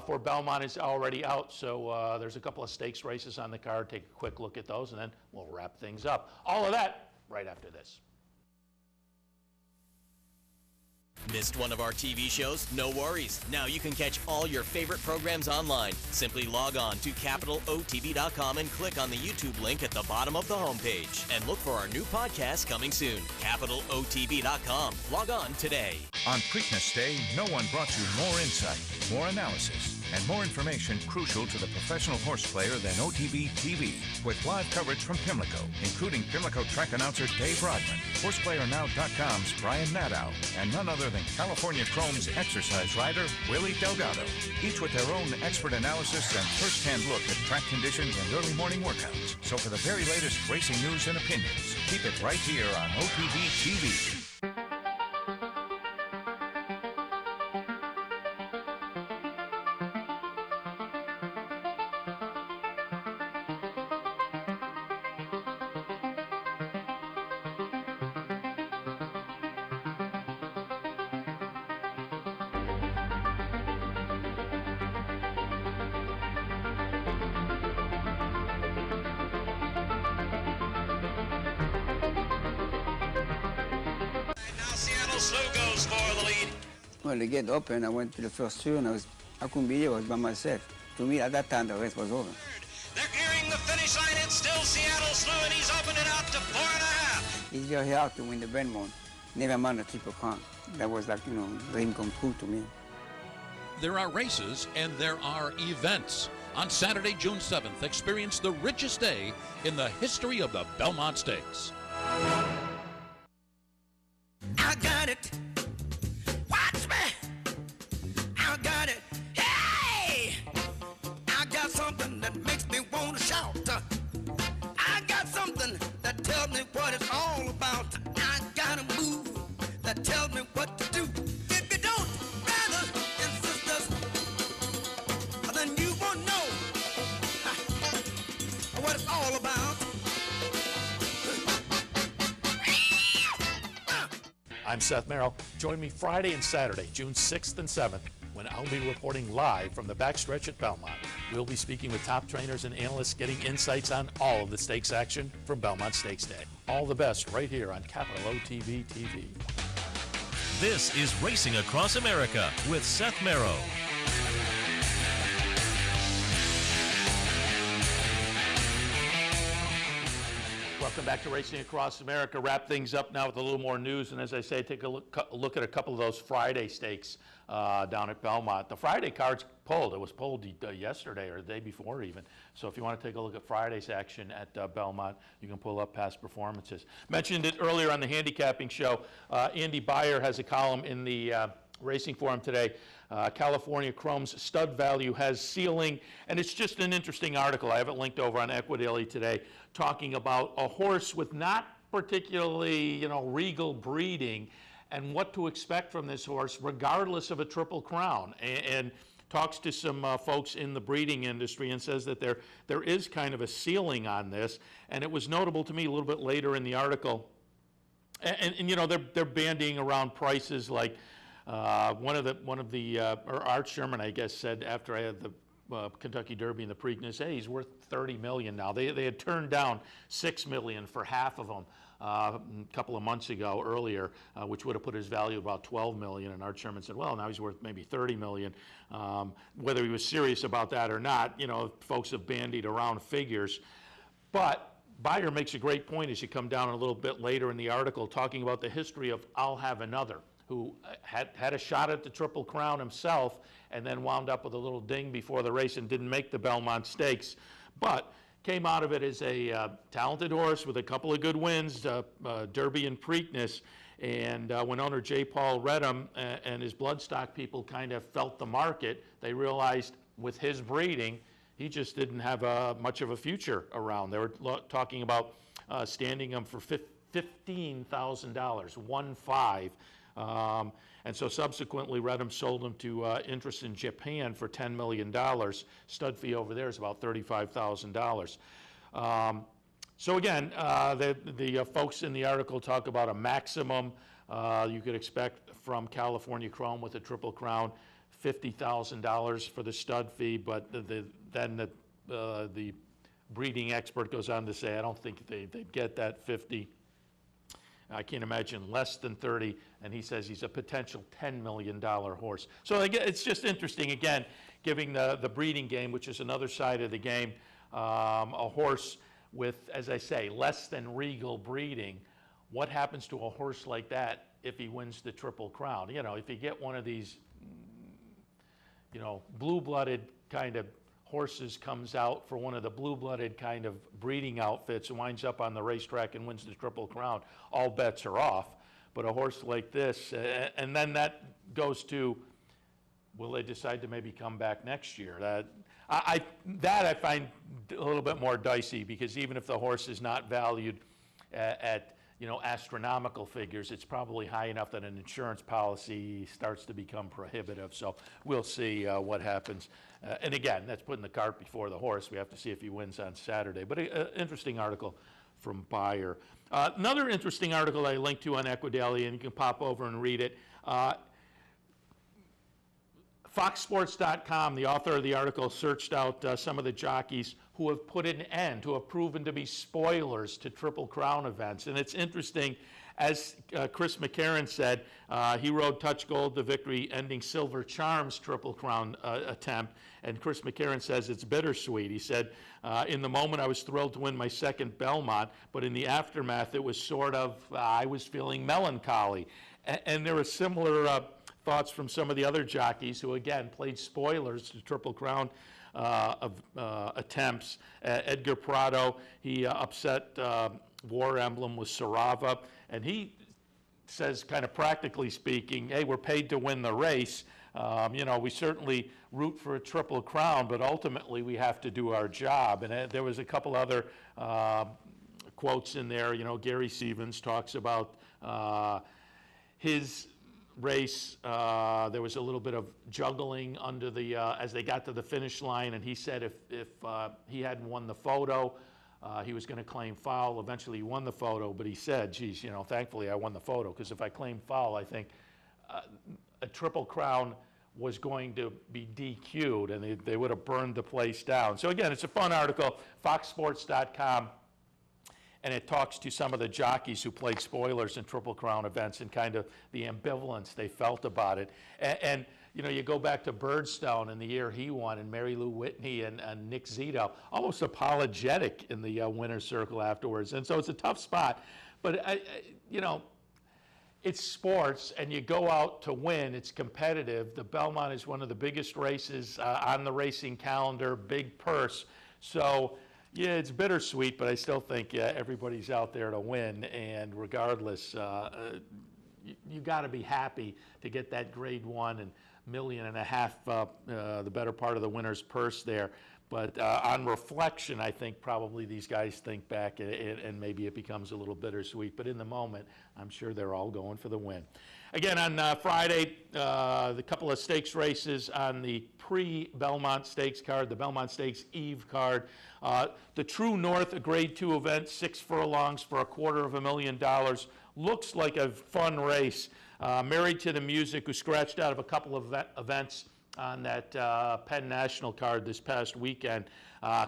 for Belmont is already out. So there's a couple of stakes races on the card. Take a quick look at those, and then we'll wrap things up. All of that right after this. Missed one of our TV shows? No worries. Now you can catch all your favorite programs online. Simply log on to CapitalOTB.com and click on the YouTube link at the bottom of the homepage. And look for our new podcast coming soon. CapitalOTB.com. Log on today. On Preakness Day, no one brought you more insight, more analysis, and more information crucial to the professional horse player than OTB TV, with live coverage from Pimlico, including Pimlico track announcer Dave Rodman, HorsePlayerNow.com's Brian Nadow, and none other than California Chrome's exercise rider Willie Delgado, each with their own expert analysis and first-hand look at track conditions and early morning workouts. So for the very latest racing news and opinions, keep it right here on OTB TV. Slew goes for the lead. Well, to get open, I went to the first two, and I couldn't be there. I was by myself. To me, at that time, the race was over. They're nearing the finish line. It's still Seattle Slew, and he's opened it out to 4.5. He's just here to win the Belmont. Never mind the Triple Crown. That was like, dream come true to me. There are races and there are events. On Saturday, June 7th, experience the richest day in the history of the Belmont Stakes. I got it. Watch me. I got it. Hey! I got something that makes me want to shout. I got something that tells me what it's all about. I got a move that tells me what to do. If you don't, brothers and sisters, then you won't know what it's all about. I'm Seth Merrill. Join me Friday and Saturday, June 6th and 7th, when I'll be reporting live from the backstretch at Belmont. We'll be speaking with top trainers and analysts, getting insights on all of the stakes action from Belmont Stakes Day. All the best right here on Capital OTB TV. This is Racing Across America with Seth Merrill. Welcome back to Racing Across America. Wrap things up now with a little more news. And as I say, take a look at a couple of those Friday stakes down at Belmont. The Friday card's pulled. It was pulled yesterday or the day before even. So if you want to take a look at Friday's action at Belmont, you can pull up past performances. Mentioned it earlier on the handicapping show. Andy Beyer has a column in the Racing Forum today. California Chrome's stud value has ceiling, and it's just an interesting article. I have it linked over on Equidaily today, talking about a horse with not particularly, regal breeding, and what to expect from this horse, regardless of a Triple Crown. And talks to some folks in the breeding industry and says that there is kind of a ceiling on this. And it was notable to me a little bit later in the article. And they're bandying around prices like. Art Sherman, I guess, said after I had the Kentucky Derby and the Preakness, hey, he's worth $30 million now. They had turned down $6 million for half of them a couple of months ago earlier, which would have put his value about $12 million. And Art Sherman said, well, now he's worth maybe $30 million. Whether he was serious about that or not, folks have bandied around figures. But Beyer makes a great point as you come down a little bit later in the article, talking about the history of I'll Have Another, who had a shot at the Triple Crown himself and then wound up with a little ding before the race and didn't make the Belmont Stakes, but came out of it as a talented horse with a couple of good wins, Derby and Preakness. And when owner J. Paul read him and his bloodstock people kind of felt the market, they realized with his breeding, he just didn't have much of a future around. They were talking about standing him for $15,000, 1.5. And so subsequently, Redham sold him to Interest in Japan for $10 million. Stud fee over there is about $35,000. So again, the folks in the article talk about a maximum you could expect from California Chrome with a Triple Crown, $50,000 for the stud fee, but then the breeding expert goes on to say, I don't think they'd get that 50. I can't imagine less than 30, and he says he's a potential $10 million horse. So it's just interesting, again, giving the breeding game, which is another side of the game, a horse with, as I say, less than regal breeding. What happens to a horse like that if he wins the Triple Crown? If you get one of these, blue-blooded kind of horses comes out for one of the blue-blooded kind of breeding outfits and winds up on the racetrack and wins the Triple Crown, all bets are off. But a horse like this, and then that goes to, will they decide to maybe come back next year? That I find a little bit more dicey, because even if the horse is not valued at astronomical figures, it's probably high enough that an insurance policy starts to become prohibitive. So we'll see what happens. And again, that's putting the cart before the horse. We have to see if he wins on Saturday. But an interesting article from Beyer. Another interesting article I linked to on Equidaily, and you can pop over and read it. FoxSports.com, the author of the article, searched out some of the jockeys who have put an end, who have proven to be spoilers to Triple Crown events. And it's interesting, as Chris McCarron said, he rode Touch Gold to victory, ending Silver Charm's Triple Crown attempt. And Chris McCarron says it's bittersweet. He said, in the moment I was thrilled to win my second Belmont, but in the aftermath it was sort of, I was feeling melancholy. And there were similar thoughts from some of the other jockeys who, again, played spoilers to Triple Crown attempts. Edgar Prado, he upset War Emblem with Sarava, and he says, kind of practically speaking, hey, we're paid to win the race. You know, we certainly root for a Triple Crown, but ultimately we have to do our job. And there was a couple other quotes in there. You know, Gary Stevens talks about his race. There was a little bit of juggling under the as they got to the finish line, and he said if he hadn't won the photo, he was going to claim foul. Eventually he won the photo, but he said, geez, you know, thankfully I won the photo, because if I claimed foul, I think a Triple Crown was going to be DQ'd, and they would have burned the place down. So again, it's a fun article, foxsports.com, and it talks to some of the jockeys who played spoilers in Triple Crown events and kind of the ambivalence they felt about it. And you know, you go back to Birdstone in the year he won, and Mary Lou Whitney and Nick Zito, almost apologetic in the winner's circle afterwards. And so it's a tough spot. But, you know, it's sports, and you go out to win. It's competitive. The Belmont is one of the biggest races on the racing calendar, big purse. So, yeah, it's bittersweet, but I still think everybody's out there to win. And regardless, you got to be happy to get that Grade 1 and $1.5 million, the better part of the winner's purse there. But on reflection, I think probably these guys think back, and maybe it becomes a little bittersweet. But in the moment, I'm sure they're all going for the win. Again, on Friday, the couple of stakes races on the pre-Belmont Stakes card, the Belmont Stakes Eve card. The True North, a Grade 2 event, 6 furlongs for $250,000. Looks like a fun race. Married to the Music, who scratched out of a couple of events on that Penn National card this past weekend.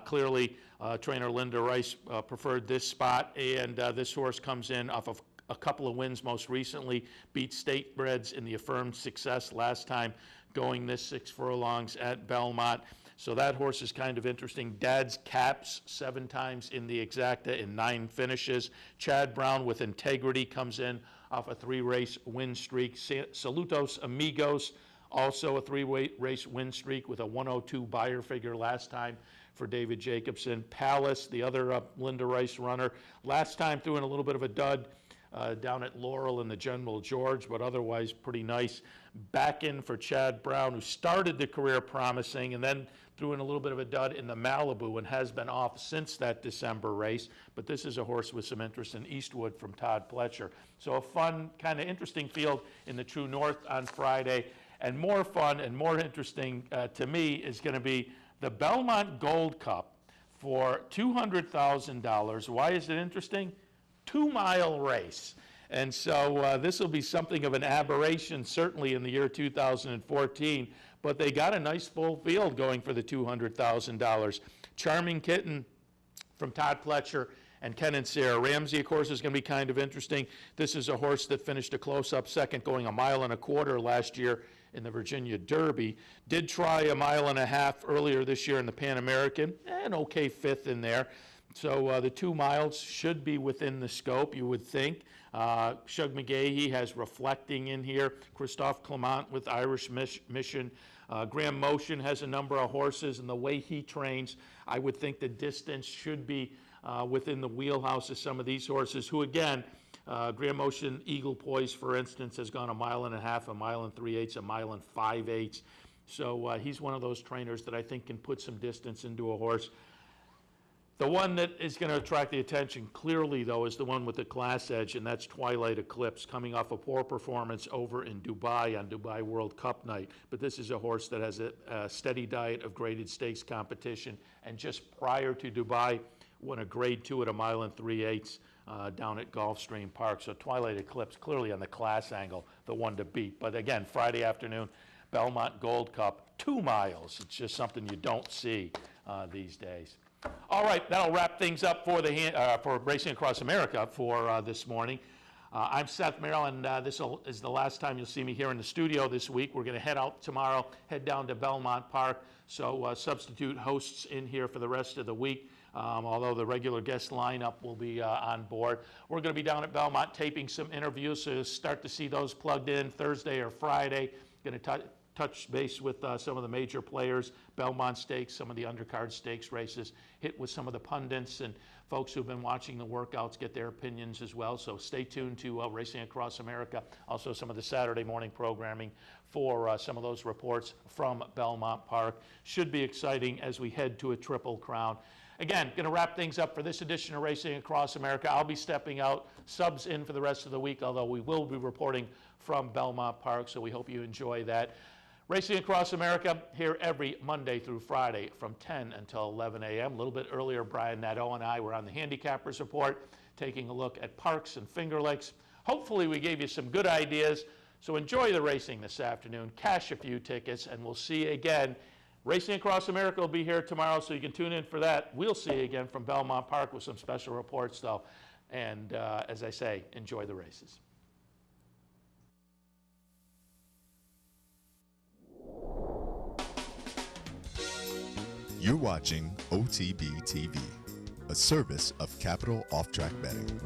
Clearly, trainer Linda Rice preferred this spot, and this horse comes in off of a couple of wins most recently, beat State Breds in the Affirmed Success last time, going this 6 furlongs at Belmont. So that horse is kind of interesting. Dad's Caps 7 times in the Exacta in 9 finishes. Chad Brown with Integrity comes in off a 3-race win streak. Saludos Amigos, also a 3-race win streak with a 102 buyer figure last time for David Jacobson. Palace, the other Linda Rice runner, last time threw in a little bit of a dud down at Laurel in the General George, but otherwise pretty nice. Back in for Chad Brown, who started the career promising and then threw in a little bit of a dud in the Malibu and has been off since that December race. But this is a horse with some interest in Eastwood from Todd Pletcher. So a fun, kind of interesting field in the True North on Friday. And more fun and more interesting to me is going to be the Belmont Gold Cup for $200,000. Why is it interesting? 2-mile race. And so this will be something of an aberration, certainly in the year 2014. But they got a nice full field going for the $200,000. Charming Kitten from Todd Pletcher and Ken and Sarah Ramsey, of course, is going to be kind of interesting. This is a horse that finished a close-up second, going 1.25 miles last year in the Virginia Derby. Did try 1.5 miles earlier this year in the Pan American, an okay 5th in there. So the 2 miles should be within the scope, you would think. Shug McGahee has Reflecting in here. Christophe Clement with Irish Mission. Graham Motion has a number of horses, and the way he trains, I would think the distance should be within the wheelhouse of some of these horses, who again, Graham Motion, Eagle Poise, for instance, has gone 1.5 miles, 1 3/8 miles, 1 5/8. So he's one of those trainers that I think can put some distance into a horse. The one that is going to attract the attention clearly, though, is the one with the class edge, and that's Twilight Eclipse, coming off a poor performance over in Dubai on Dubai World Cup night. But this is a horse that has a steady diet of graded stakes competition, and just prior to Dubai, won a Grade 2 at 1 3/8 down at Gulfstream Park. So Twilight Eclipse, clearly on the class angle, the one to beat. But again, Friday afternoon, Belmont Gold Cup, 2 miles. It's just something you don't see these days. All right, that'll wrap things up for for Racing Across America for this morning. I'm Seth Merrill, and this is the last time you'll see me here in the studio this week. We're going to head out tomorrow, head down to Belmont Park, so substitute hosts in here for the rest of the week, although the regular guest lineup will be on board. We're going to be down at Belmont taping some interviews, so start to see those plugged in Thursday or Friday. Going to touch base with some of the major players, Belmont Stakes, some of the undercard stakes races, hit with some of the pundits and folks who've been watching the workouts, get their opinions as well. So stay tuned to Racing Across America, also some of the Saturday morning programming for some of those reports from Belmont Park. Should be exciting as we head to a Triple Crown. Again, going to wrap things up for this edition of Racing Across America. I'll be stepping out, subs in for the rest of the week, although we will be reporting from Belmont Park, so we hope you enjoy that. Racing Across America here every Monday through Friday from 10 until 11 a.m. A little bit earlier, Brian Nadeau and I were on the Handicappers Report, taking a look at Parks and Finger Lakes. Hopefully we gave you some good ideas, so enjoy the racing this afternoon, cash a few tickets, and we'll see you again. Racing Across America will be here tomorrow, so you can tune in for that. We'll see you again from Belmont Park with some special reports, though. And as I say, enjoy the races. You're watching OTB TV, a service of Capital Off Track Betting.